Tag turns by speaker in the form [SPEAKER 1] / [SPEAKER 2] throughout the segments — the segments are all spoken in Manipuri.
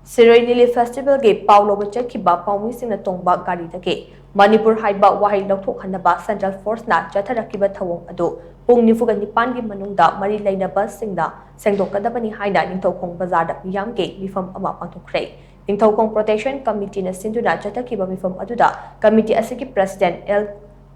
[SPEAKER 1] Siroi Lili Festival ge Paulo Bachaki ba Paumi Sing na Tongba Gari Dake Manipur Haiba Wahai Lokthok Hanaba Central Force na Jatharakiba Thawong ado Pung Nifuga Nipan gi manungda Mari Laina Bus Singda Sengdokadabani Haina Ningthokong Bazar da Miyam ge Mifam ama pangthokre Ningthokong Protection Committee na Sinduna Jathakiba Mifam aduda Committee asiki President L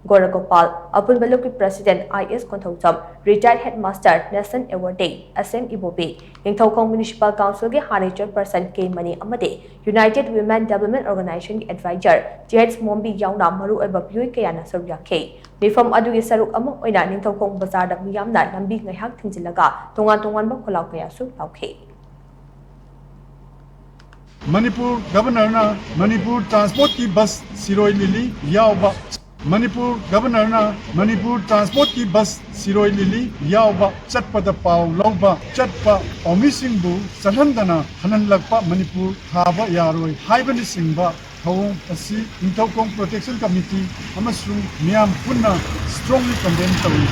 [SPEAKER 1] Goragopal, Apun Baluki President I.S. Konthautam, Retired Headmaster Nelson Awardee, Asem Ibobe, Ningthokong Municipal Council ge Hani Chairperson K Mani Amade, United Women Development Organization Advisor, Jets Mombi Yauna Maru Eba Bui Kayana Saryake. Mifam adugi saruk amok oina Ningthokong Bazar da miyamna lambi ngaihak thingjilaga tongan ba kholaw kaya su lauke.
[SPEAKER 2] Manipur Governor na Manipur Transport ki bus Siroi Lili Yauba Manipur Governor na Manipur Transport ki bus Siroi Lili Yauba Chatpada Pau Lauba Chatpa Omisingbu Sahandana Hananlakpa Manipur Haba Yaroi Haibani Singba Thawong asi Ningthokong Protection Committee amasung miyam punna strongly condemn tawi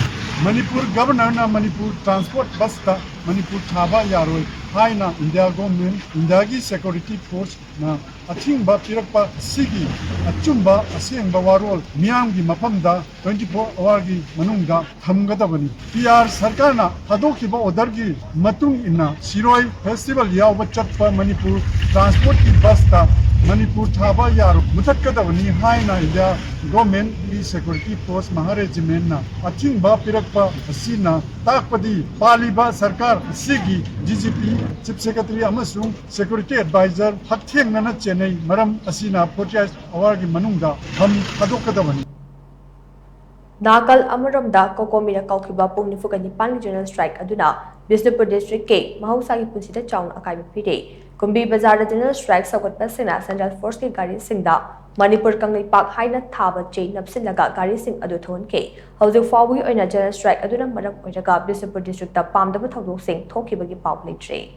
[SPEAKER 2] Manipur Governor na Manipur Transport bus ta Manipur Thaba Yaroi Haina India government India gi security force na athingba pirakpa sigi achumba asengba warol miyam gi mafamda 24 hour gi manungda thamgadabani PR sarkar na hadokhiba order gi matung inna Siroi festival yawba chatpa Manipur transport ki bus ta Manipur Thaba Yaro Muthakadavani Haina India government ki security force Maharegiment na athingba pirakpa asina takpadi paliba sarkar sigi DGP Chief Secretary amasung Security Advisor Hatheng nana Chennai maram asina 48 hour gi manungda ham hadokadavani
[SPEAKER 1] Nakal Amaramda Kokomira Kaukiba Pung Nifuga Nipan General Strike Aduna Bisnupur District K Mahusagi Punsita Chown Akai Pide Kumbi Bazar General Strike Sagot Pasina Central Force Ki Gari Singda Manipur Kangai Park Haina Thaba Chain Napsinaga Gari Sing Aduthon K Housing Fawi Oina General Strike Aduna Maram Ojaga Bisnupur District Ta Pamdaba Thawdok Sing Thokibagi Pau Tree